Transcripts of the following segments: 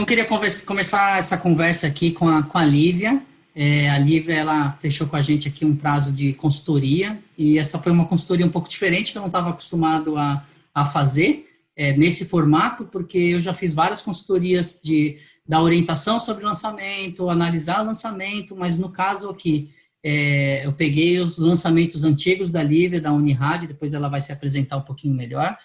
queria começar essa conversa aqui com a Lívia. A Lívia, ela fechou com a gente aqui um prazo de consultoria, e essa foi uma consultoria um pouco diferente, que eu não estava acostumado a fazer, nesse formato, porque eu já fiz várias consultorias da orientação sobre lançamento, analisar o lançamento, mas no caso aqui, eu peguei os lançamentos antigos da Lívia, da Unirad, depois ela vai se apresentar um pouquinho melhor,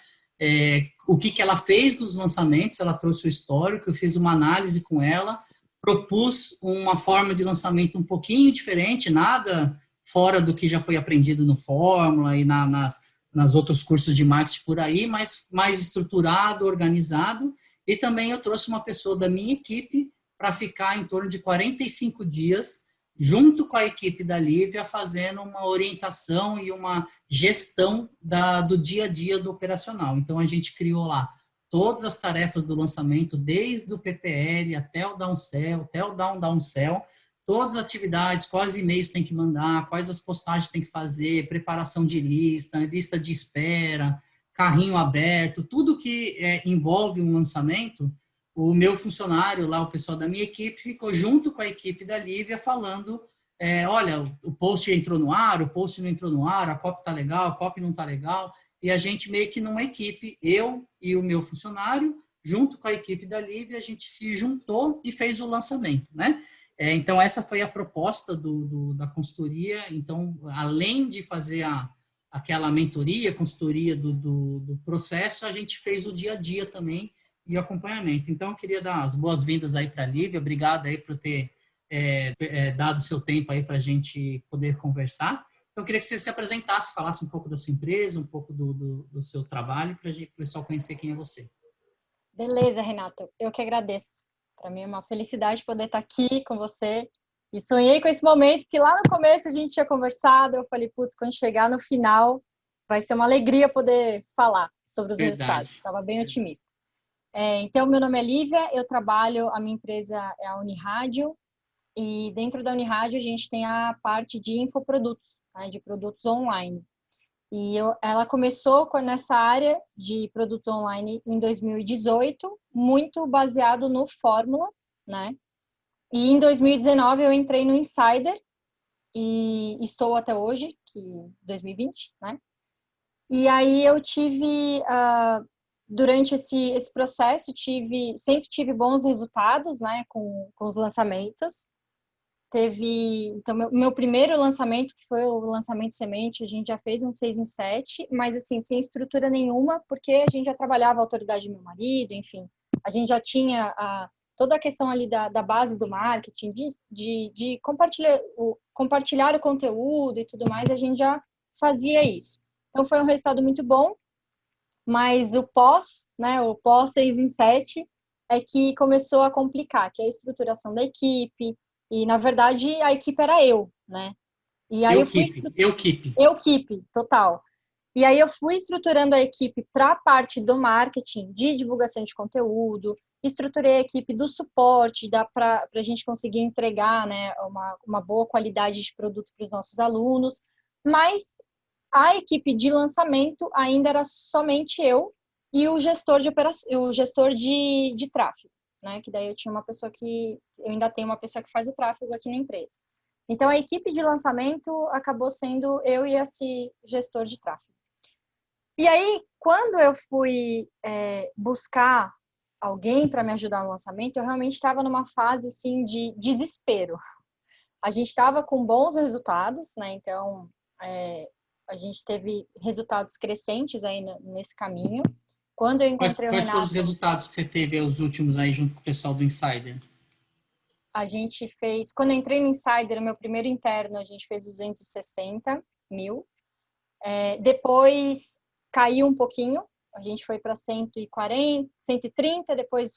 o que ela fez dos lançamentos, ela trouxe o histórico, eu fiz uma análise com ela, propus uma forma de lançamento um pouquinho diferente, nada fora do que já foi aprendido no Fórmula e nas outros cursos de marketing por aí, mas mais estruturado, organizado, e também eu trouxe uma pessoa da minha equipe para ficar em torno de 45 dias junto com a equipe da Lívia, fazendo uma orientação e uma gestão do dia a dia do operacional. Então, a gente criou lá todas as tarefas do lançamento, desde o PPL até o downsell, até o downsell, todas as atividades, quais e-mails tem que mandar, quais as postagens tem que fazer, preparação de lista de espera, carrinho aberto, tudo que envolve um lançamento. O meu funcionário lá, o pessoal da minha equipe, ficou junto com a equipe da Lívia falando, olha, o post entrou no ar, o post não entrou no ar, a copy está legal, a copy não está legal, e a gente meio que numa equipe, eu e o meu funcionário, junto com a equipe da Lívia, a gente se juntou e fez o lançamento, né? Então, essa foi a proposta da consultoria. Então, além de fazer aquela mentoria, consultoria do processo, a gente fez o dia a dia também, e acompanhamento. Então, eu queria dar as boas-vindas aí para a Lívia, obrigado aí por ter dado seu tempo aí para a gente poder conversar. Então, eu queria que você se apresentasse, falasse um pouco da sua empresa, um pouco do seu trabalho, para o pessoal conhecer quem é você. Beleza, Renato, eu que agradeço. Para mim é uma felicidade poder estar aqui com você. E sonhei com esse momento, porque lá no começo a gente tinha conversado, eu falei, putz, quando chegar no final, vai ser uma alegria poder falar sobre os Verdade. resultados. Estava bem otimista. Então, meu nome é Lívia, eu trabalho, a minha empresa é a Unirádio, e dentro da Unirádio a gente tem a parte de infoprodutos, né, de produtos online. E ela começou nessa área de produtos online em 2018, muito baseado no Fórmula, né? E em 2019 eu entrei no Insider e estou até hoje, que 2020, né? E aí eu tive durante esse processo, sempre tive bons resultados, né, com os lançamentos. Então, meu primeiro lançamento, que foi o lançamento semente, a gente já fez um 6 em 7, mas assim, sem estrutura nenhuma, porque a gente já trabalhava a autoridade do meu marido, enfim, a gente já tinha toda a questão ali da base do marketing, de compartilhar o conteúdo e tudo mais, a gente já fazia isso. Então, foi um resultado muito bom. Mas o pós, né, o pós 6 em 7 é que começou a complicar, que é a estruturação da equipe, e na verdade a equipe era eu, né? E aí equipe, total. E aí eu fui estruturando a equipe para a parte do marketing, de divulgação de conteúdo, estruturei a equipe do suporte, dá para a gente conseguir entregar, né, uma boa qualidade de produto para os nossos alunos, mas a equipe de lançamento ainda era somente eu e o gestor de tráfego, né? Que daí eu ainda tenho uma pessoa que faz o tráfego aqui na empresa. Então a equipe de lançamento acabou sendo eu e esse gestor de tráfego. E aí, quando eu fui buscar alguém para me ajudar no lançamento, eu realmente estava numa fase assim de desespero. A gente estava com bons resultados, né? Então a gente teve resultados crescentes aí nesse caminho. Quando eu encontrei o Quais foram Renato, os resultados que você teve os últimos aí junto com o pessoal do Insider? a gente fez... Quando eu entrei no Insider, o meu primeiro interno, a gente fez 260 mil. Depois caiu um pouquinho, a gente foi para 140, 130, depois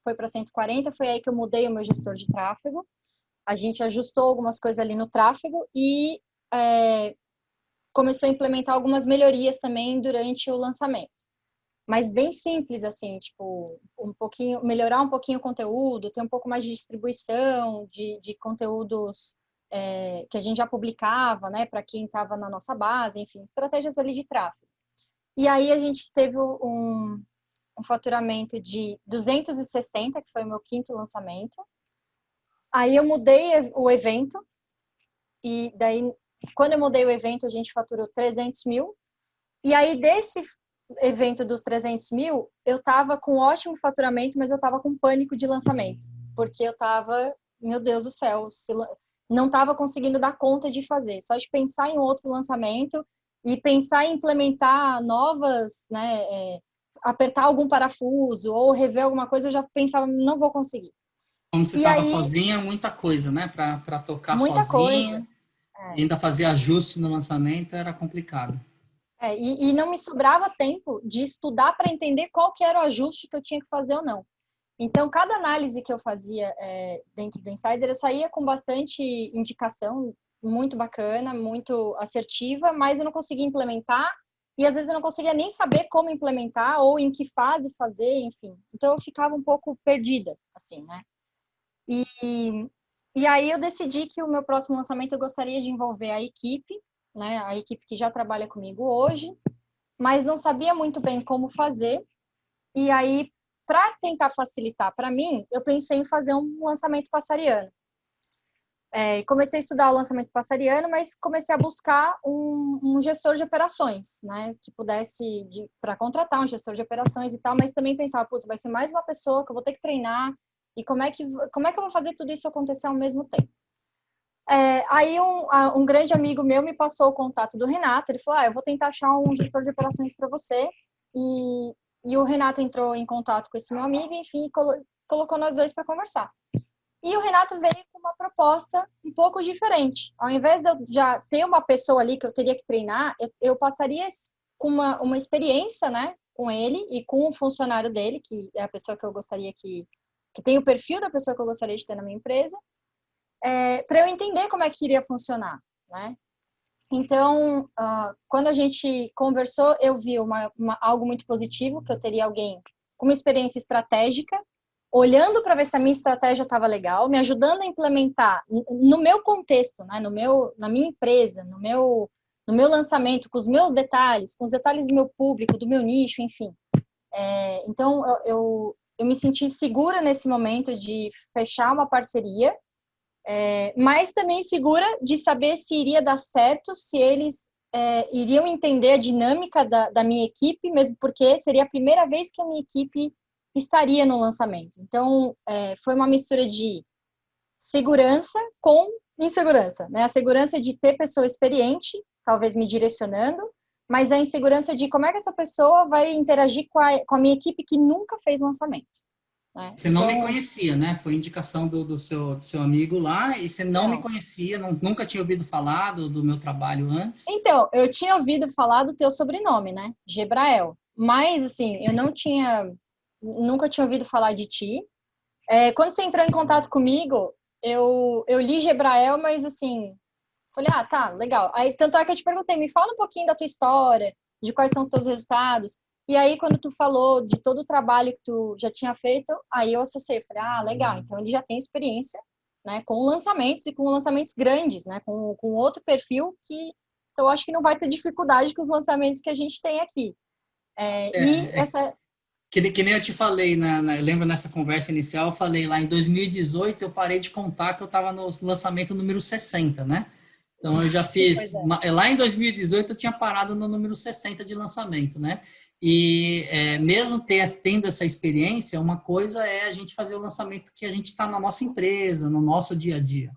foi para 140, foi aí que eu mudei o meu gestor de tráfego. A gente ajustou algumas coisas ali no tráfego e começou a implementar algumas melhorias também durante o lançamento. Mas bem simples, assim, tipo, melhorar um pouquinho o conteúdo, ter um pouco mais de distribuição de conteúdos que a gente já publicava, né, para quem estava na nossa base, enfim, estratégias ali de tráfego. E aí a gente teve um faturamento de 260, que foi o meu quinto lançamento. Aí eu mudei o evento, e daí, quando eu mudei o evento, a gente faturou 300 mil. E aí, desse evento dos 300 mil, eu tava com ótimo faturamento, mas eu tava com pânico de lançamento. Porque eu tava, meu Deus do céu, não tava conseguindo dar conta de fazer. Só de pensar em outro lançamento e pensar em implementar novas, né, apertar algum parafuso ou rever alguma coisa, eu já pensava, não vou conseguir. Como você E estava aí, sozinha, muita coisa, né? Para tocar muita coisa. sozinha e ainda fazer ajuste no lançamento era complicado. E não me sobrava tempo de estudar para entender qual que era o ajuste que eu tinha que fazer ou não. Então, cada análise que eu fazia dentro do Insider, eu saía com bastante indicação, muito bacana, muito assertiva, mas eu não conseguia implementar e às vezes eu não conseguia nem saber como implementar ou em que fase fazer, enfim. Então, eu ficava um pouco perdida, assim, né? E, e aí eu decidi que o meu próximo lançamento eu gostaria de envolver a equipe, né? A equipe que já trabalha comigo hoje, mas não sabia muito bem como fazer. E aí, para tentar facilitar para mim, eu pensei em fazer um lançamento passariano. Comecei a estudar o lançamento passariano, mas comecei a buscar um gestor de operações, né? Que pudesse, para contratar um gestor de operações e tal, mas também pensava, pô, vai ser mais uma pessoa que eu vou ter que treinar, e como é que eu vou fazer tudo isso acontecer ao mesmo tempo? Aí um grande amigo meu me passou o contato do Renato, ele falou, eu vou tentar achar um gestor de operações para você, e o Renato entrou em contato com esse meu amigo, enfim, colocou nós dois para conversar. E o Renato veio com uma proposta um pouco diferente. Ao invés de eu já ter uma pessoa ali que eu teria que treinar, eu passaria com uma experiência, né, com ele e com o funcionário dele, que é a pessoa que eu gostaria que tem o perfil da pessoa que eu gostaria de ter na minha empresa, para eu entender como é que iria funcionar, né? Então, quando a gente conversou, eu vi algo muito positivo, que eu teria alguém com uma experiência estratégica, olhando para ver se a minha estratégia estava legal, me ajudando a implementar no meu contexto, né, na minha empresa, no meu lançamento, com os meus detalhes, com os detalhes do meu público, do meu nicho, enfim. Então, eu me senti segura nesse momento de fechar uma parceria, mas também segura de saber se iria dar certo, se eles iriam entender a dinâmica da minha equipe, mesmo porque seria a primeira vez que a minha equipe estaria no lançamento. Então, foi uma mistura de segurança com insegurança, né? A segurança de ter pessoa experiente, talvez me direcionando, mas a insegurança de como é que essa pessoa vai interagir com a minha equipe que nunca fez lançamento, né? Você não me Então, conhecia, né? Foi indicação do seu amigo lá e você não me não. conhecia, nunca tinha ouvido falar do meu trabalho antes. Então, eu tinha ouvido falar do teu sobrenome, né? Gebrael. Mas, assim, eu nunca tinha ouvido falar de ti. Quando você entrou em contato comigo, eu li Gebrael, mas, assim, falei, tá, legal. Aí, tanto é que eu te perguntei, me fala um pouquinho da tua história, de quais são os teus resultados. E aí, quando tu falou de todo o trabalho que tu já tinha feito, aí eu associei, falei, legal, então ele já tem experiência, né, com lançamentos e com lançamentos grandes, né, com outro perfil então eu acho que não vai ter dificuldade com os lançamentos que a gente tem aqui. E É, essa... que nem eu te falei, eu lembro nessa conversa inicial, eu falei lá em 2018 eu parei de contar que eu estava no lançamento número 60, né? Então eu já Pois fiz, é. lá em 2018 eu tinha parado no número 60 de lançamento, né? E mesmo tendo essa experiência, uma coisa é a gente fazer o lançamento que a gente está na nossa empresa, no nosso dia a dia.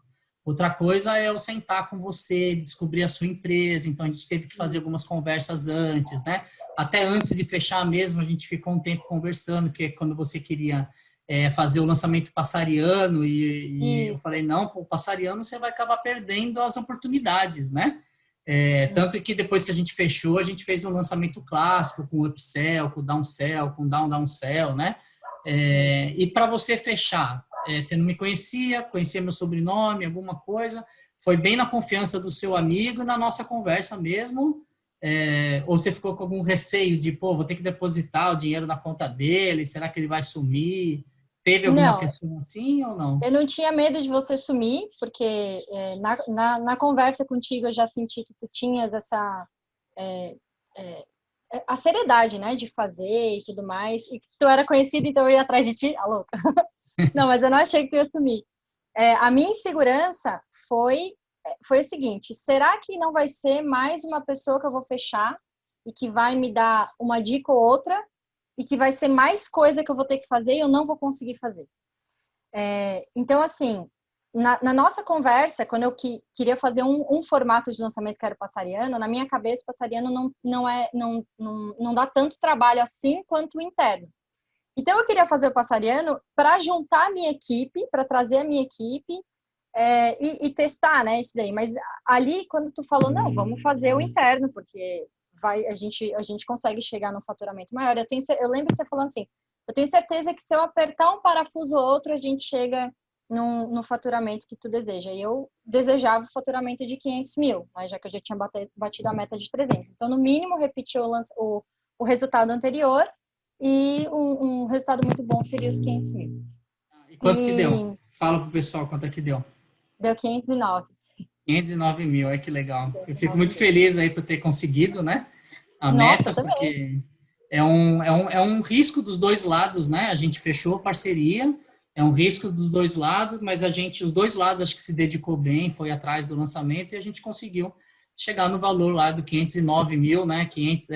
Outra coisa é eu sentar com você, descobrir a sua empresa. Então a gente teve que fazer algumas Isso. conversas antes, né? Até antes de fechar mesmo, a gente ficou um tempo conversando, que é quando você queria fazer o lançamento passariano, e eu Isso. falei, não, pô, passariano você vai acabar perdendo as oportunidades, né? Tanto que depois que a gente fechou, a gente fez um lançamento clássico, com upsell, com downsell, com downsell, né? Isso. E para você fechar, você não me conhecia meu sobrenome, alguma coisa, foi bem na confiança do seu amigo, na nossa conversa mesmo, ou você ficou com algum receio de, pô, vou ter que depositar o dinheiro na conta dele, será que ele vai sumir? Teve alguma Não, questão assim ou não? eu não tinha medo de você sumir, porque na conversa contigo eu já senti que tu tinhas a seriedade, né, de fazer e tudo mais. E tu era conhecida, então eu ia atrás de ti, a louca. Não, mas eu não achei que tu ia assumir. A minha insegurança foi o seguinte: será que não vai ser mais uma pessoa que eu vou fechar e que vai me dar uma dica ou outra e que vai ser mais coisa que eu vou ter que fazer e eu não vou conseguir fazer? Então, assim, na nossa conversa, quando eu queria fazer um formato de lançamento que era o Passariano, na minha cabeça, o Passariano não dá tanto trabalho assim quanto o interno. Então, eu queria fazer o Passariano para juntar a minha equipe, para trazer a minha equipe e testar, né, isso daí. Mas ali, quando tu falou, não, vamos fazer o interno, porque a gente consegue chegar no faturamento maior. Eu lembro você falando assim, eu tenho certeza que se eu apertar um parafuso ou outro, a gente chega no faturamento que tu deseja. E eu desejava o faturamento de 500 mil, né, já que eu já tinha batido a meta de 300. Então, no mínimo, repetir o resultado anterior e um resultado muito bom seria os 500 mil. E quanto que deu? Fala pro pessoal quanto é que deu. Deu 509. 509 mil, é que legal. Eu fico 509 muito mil. feliz aí por ter conseguido, né, a Nossa, meta, também. porque é um risco dos dois lados, né? A gente fechou parceria, é um risco dos dois lados, mas os dois lados, acho que se dedicou bem, foi atrás do lançamento e a gente conseguiu chegar no valor lá do 509 mil, né? 500,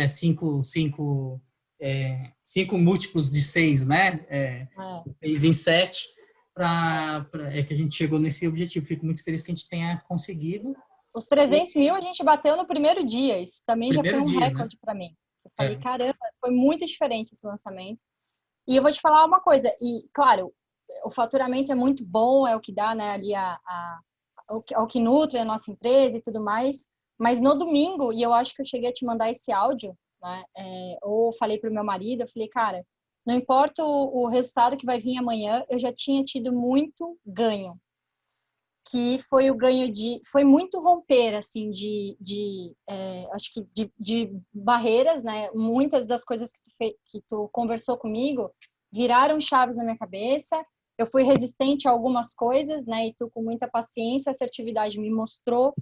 cinco múltiplos de 6, né? É. 6 em 7, é que a gente chegou nesse objetivo. Fico muito feliz que a gente tenha conseguido. Os E 300 mil a gente bateu no primeiro dia. Isso também já foi primeiro um dia, né? recorde para mim. Eu falei, É. caramba, foi muito diferente esse lançamento. E eu vou te falar uma coisa. E, claro, o faturamento é muito bom, é o que dá, né, ali o que nutre a nossa empresa e tudo mais. Mas no domingo, e eu acho que eu cheguei a te mandar esse áudio, né, ou falei para o meu marido, eu falei, cara, não importa o resultado que vai vir amanhã, eu já tinha tido muito ganho, que foi o ganho foi muito romper, assim, acho que de barreiras, né? Muitas das coisas que tu conversou comigo viraram chaves na minha cabeça. Eu fui resistente a algumas coisas, né? E tu, com muita paciência, assertividade, me mostrou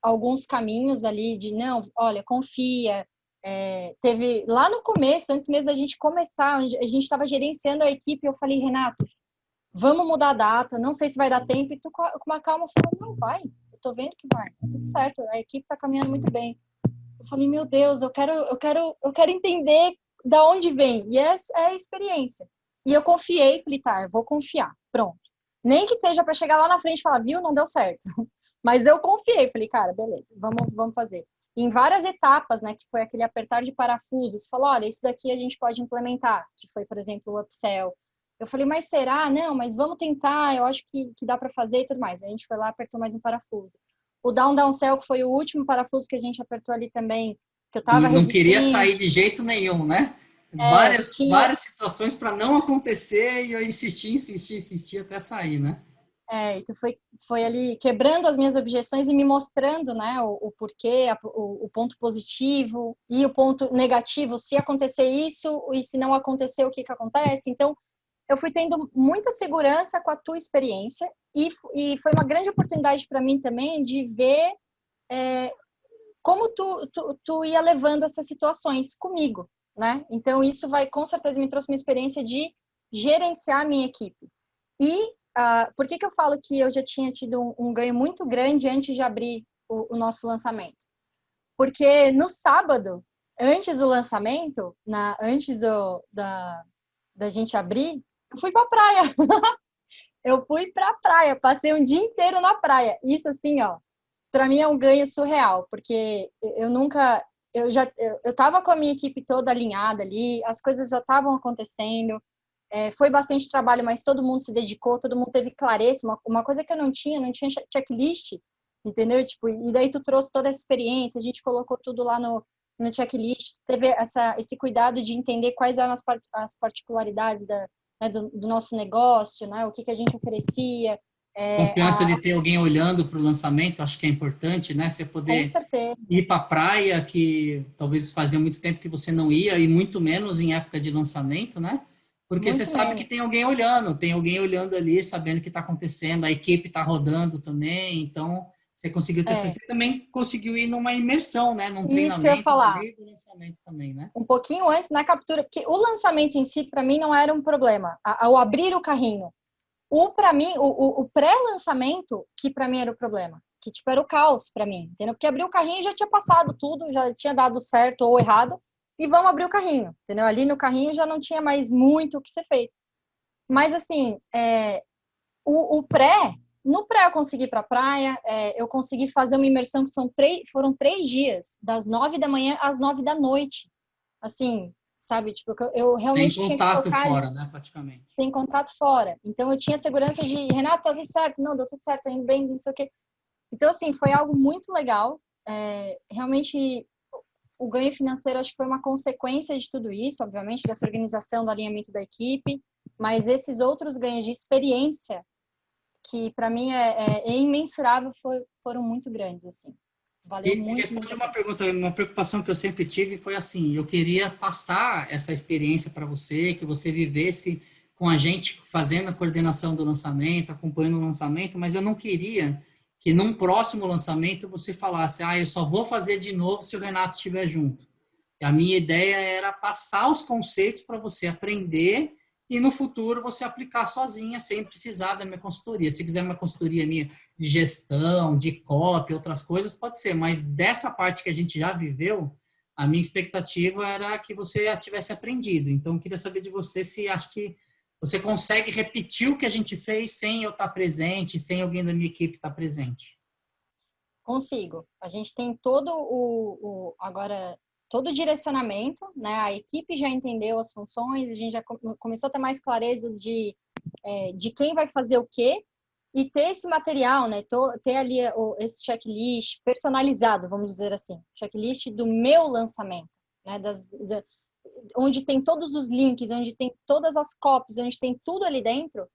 alguns caminhos ali de, não, olha, confia. Teve lá no começo, antes mesmo da gente começar, onde a gente estava gerenciando a equipe, eu falei, Renato, vamos mudar a data, não sei se vai dar tempo, e tu com uma calma falou, não, vai, eu tô vendo que vai, tá tudo certo, a equipe tá caminhando muito bem. Eu falei, meu Deus, eu quero entender da onde vem, e é a experiência. E eu confiei, falei, tá, eu vou confiar, pronto. Nem que seja para chegar lá na frente e falar, viu, não deu certo. Mas eu confiei, falei, cara, beleza, vamos fazer. E em várias etapas, né, que foi aquele apertar de parafusos, falou, olha, isso daqui a gente pode implementar, que foi, por exemplo, o upsell. Eu falei, mas será? Não, mas vamos tentar, eu acho que dá para fazer e tudo mais. A gente foi lá, apertou mais um parafuso. O downsell, que foi o último parafuso que a gente apertou ali também, que eu tava Não queria sair resistente. de jeito nenhum, né? Várias, Tinha, várias situações para não acontecer e eu insisti até sair, né? então foi ali quebrando as minhas objeções e me mostrando, né, o porquê, o ponto positivo e o ponto negativo, se acontecer isso e se não acontecer, o que acontece. Então, eu fui tendo muita segurança com a tua experiência e foi uma grande oportunidade para mim também de ver como tu ia levando essas situações comigo, né? Então, isso com certeza me trouxe uma experiência de gerenciar a minha equipe. E por que eu falo que eu já tinha tido um ganho muito grande antes de abrir o nosso lançamento? Porque no sábado, antes do lançamento, antes da gente abrir, eu fui pra praia. Eu fui pra praia, passei um dia inteiro na praia. Isso, assim, ó, para mim é um ganho surreal, porque eu nunca, eu tava com a minha equipe toda alinhada ali, as coisas já estavam acontecendo, foi bastante trabalho, mas todo mundo se dedicou, todo mundo teve clareza, uma coisa que eu não tinha checklist, entendeu? Tipo, e daí tu trouxe toda essa experiência, a gente colocou tudo lá no checklist, teve esse cuidado de entender quais eram as particularidades do nosso negócio, né? O que a gente oferecia, Confiança de ter alguém olhando para o lançamento, acho que é importante, né? Você com poder certeza, ir para a praia, que talvez fazia muito tempo que você não ia, e muito menos em época de lançamento, né? Porque você muito sabe que menos. tem alguém olhando ali, sabendo o que está acontecendo, a equipe está rodando também, então Você conseguiu ter essa... É, Você também conseguiu ir numa imersão, né? Num isso que eu ia treinamento no falar. meio do lançamento também, né? Um pouquinho antes na captura, porque o lançamento em si, para mim, não era um problema. Ao abrir o carrinho. Para mim, o pré-lançamento, que para mim era o problema. Que, tipo, era o caos para mim, entendeu? Porque abrir o carrinho já tinha passado tudo, já tinha dado certo ou errado, e vamos abrir o carrinho, entendeu? Ali no carrinho já não tinha mais muito o que ser feito. Mas, assim, o pré, no pré eu consegui ir para a praia, eu consegui fazer uma imersão que foram 3 dias, das 9 da manhã às 9 da noite. Assim, sabe? Tipo, eu Tem realmente tinha que contato focar fora, né? Praticamente. sem contato fora. Então eu tinha segurança de, Renato, tá tudo certo? Não, deu tudo certo, tá indo bem, não sei o quê. Então, assim, foi algo muito legal. Realmente, o ganho financeiro acho que foi uma consequência de tudo isso, obviamente, dessa organização, do alinhamento da equipe, mas esses outros ganhos de experiência, que para mim é imensurável, foram muito grandes, assim. Valeu E muito, responde muito a uma pena. pergunta, uma preocupação que eu sempre tive foi assim, eu queria passar essa experiência para você, que você vivesse com a gente fazendo a coordenação do lançamento, acompanhando o lançamento, mas eu não queria que num próximo lançamento você falasse, eu só vou fazer de novo se o Renato estiver junto. E a minha ideia era passar os conceitos para você aprender e no futuro você aplicar sozinha, sem precisar da minha consultoria. Se quiser uma consultoria minha de gestão, de copy, outras coisas, pode ser, mas dessa parte que a gente já viveu, a minha expectativa era que você já tivesse aprendido. Então, eu queria saber de você se acha que você consegue repetir o que a gente fez sem eu estar presente, sem alguém da minha equipe estar presente. Consigo. A gente tem agora todo o direcionamento, né? A equipe já entendeu as funções, a gente já começou a ter mais clareza de quem vai fazer o quê e ter esse material, né? Ter ali esse checklist personalizado, vamos dizer assim, checklist do meu lançamento, né? Onde tem todos os links, onde tem todas as copies, onde tem tudo ali dentro,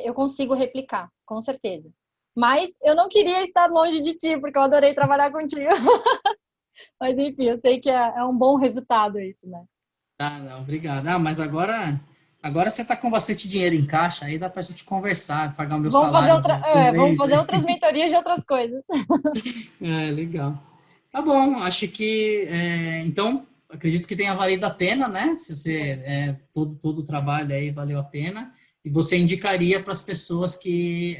eu consigo replicar, com certeza. Mas eu não queria estar longe de ti, porque eu adorei trabalhar contigo. Mas enfim, eu sei que é um bom resultado isso, né? Ah, não, obrigado. Mas agora você está com bastante dinheiro em caixa, aí dá para a gente conversar, pagar o meu salário do Vamos mês. fazer outras mentorias de outras coisas. Legal. Tá bom, acho que, então, acredito que tenha valido a pena, né? Se você, Muito. todo o trabalho aí valeu a pena, e você indicaria para as pessoas que,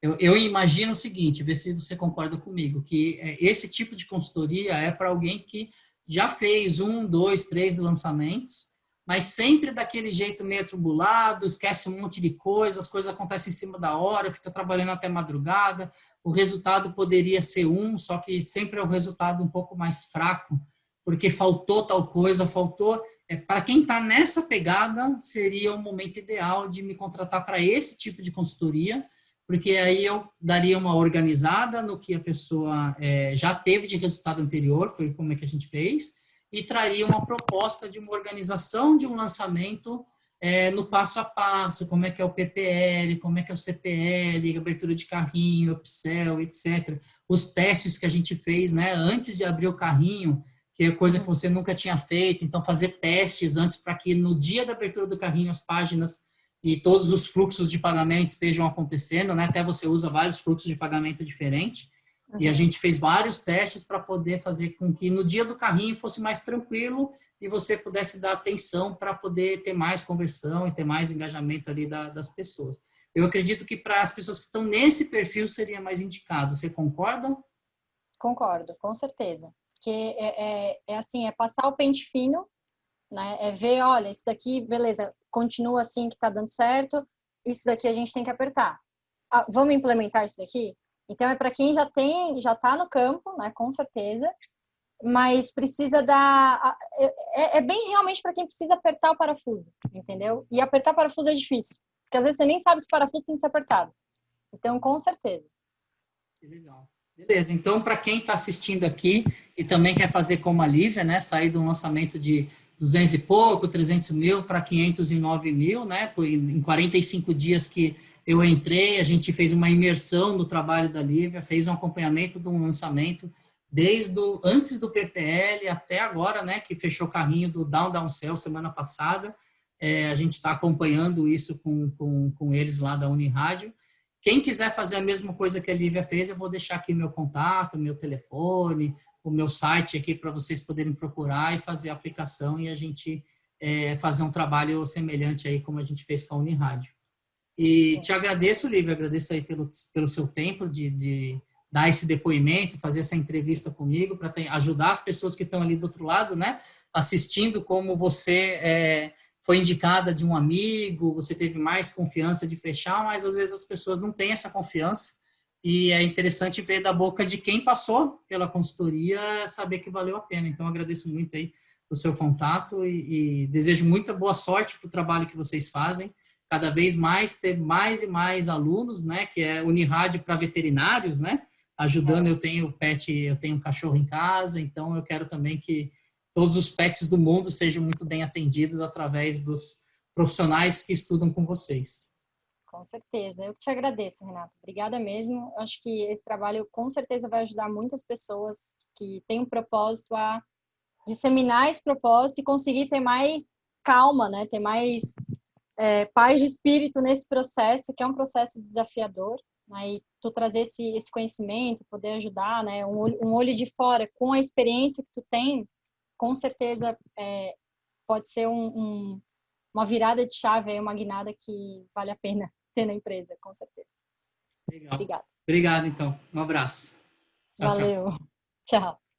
eu imagino o seguinte, ver se você concorda comigo, que esse tipo de consultoria é para alguém que já fez 1, 2, 3 lançamentos, mas sempre daquele jeito meio atribulado, esquece um monte de coisa, as coisas acontecem em cima da hora, fica trabalhando até madrugada, o resultado poderia ser só que sempre é um resultado um pouco mais fraco, porque faltou tal coisa, faltou. Para quem está nessa pegada, seria o momento ideal de me contratar para esse tipo de consultoria, porque aí eu daria uma organizada no que a pessoa já teve de resultado anterior, foi como é que a gente fez, e traria uma proposta de uma organização de um lançamento no passo a passo, como é que é o PPL, como é que é o CPL, abertura de carrinho, upsell, etc. Os testes que a gente fez, né, antes de abrir o carrinho, que é coisa que você nunca tinha feito, então fazer testes antes para que no dia da abertura do carrinho as páginas e todos os fluxos de pagamento estejam acontecendo, né? Até você usa vários fluxos de pagamento diferentes. E a gente fez vários testes para poder fazer com que no dia do carrinho fosse mais tranquilo e você pudesse dar atenção para poder ter mais conversão e ter mais engajamento ali das pessoas. Eu acredito que para as pessoas que estão nesse perfil seria mais indicado. Você concorda? Concordo, com certeza. Porque assim, é passar o pente fino, né? É ver, olha, isso daqui, beleza, continua assim que tá dando certo, isso daqui a gente tem que apertar. Vamos implementar isso daqui? Então é para quem já tá no campo, né? Com certeza, mas precisa dar. É bem realmente para quem precisa apertar o parafuso, entendeu? E apertar o parafuso é difícil, porque às vezes você nem sabe que o parafuso tem que ser apertado. Então, com certeza. Que legal. Beleza, então para quem está assistindo aqui e também quer fazer como a Lívia, né, sair de um lançamento de 200 e pouco, 300 mil para 509 mil, né, em 45 dias que eu entrei, a gente fez uma imersão no trabalho da Lívia, fez um acompanhamento de um lançamento antes do PPL até agora, né, que fechou o carrinho do Down Cell semana passada, a gente está acompanhando isso com eles lá da Unirádio, Quem quiser fazer a mesma coisa que a Lívia fez, eu vou deixar aqui meu contato, meu telefone, o meu site aqui para vocês poderem procurar e fazer a aplicação e a gente fazer um trabalho semelhante aí como a gente fez com a Unirádio. E te agradeço, Lívia, agradeço aí pelo seu tempo de dar esse depoimento, fazer essa entrevista comigo, para ajudar as pessoas que estão ali do outro lado, né, assistindo, como você foi indicada de um amigo, você teve mais confiança de fechar, mas às vezes as pessoas não têm essa confiança, e é interessante ver da boca de quem passou pela consultoria, saber que valeu a pena. Então, agradeço muito aí o seu contato e desejo muita boa sorte para o trabalho que vocês fazem, cada vez mais ter mais e mais alunos, né, que é Unirádio para veterinários, né, ajudando. Eu tenho pet, eu tenho um cachorro em casa, então eu quero também que todos os pets do mundo sejam muito bem atendidos através dos profissionais que estudam com vocês. Com certeza. Eu que te agradeço, Renato. Obrigada mesmo. Eu acho que esse trabalho com certeza vai ajudar muitas pessoas que têm um propósito a disseminar esse propósito e conseguir ter mais calma, né? Ter mais paz de espírito nesse processo, que é um processo desafiador. Né? E tu trazer esse conhecimento, poder ajudar, né? Um olho de fora, com a experiência que tu tem, com certeza pode ser uma virada de chave, uma guinada que vale a pena ter na empresa, com certeza. Legal. Obrigada. Obrigado, então. Um abraço. Tchau, tchau. Valeu. Tchau.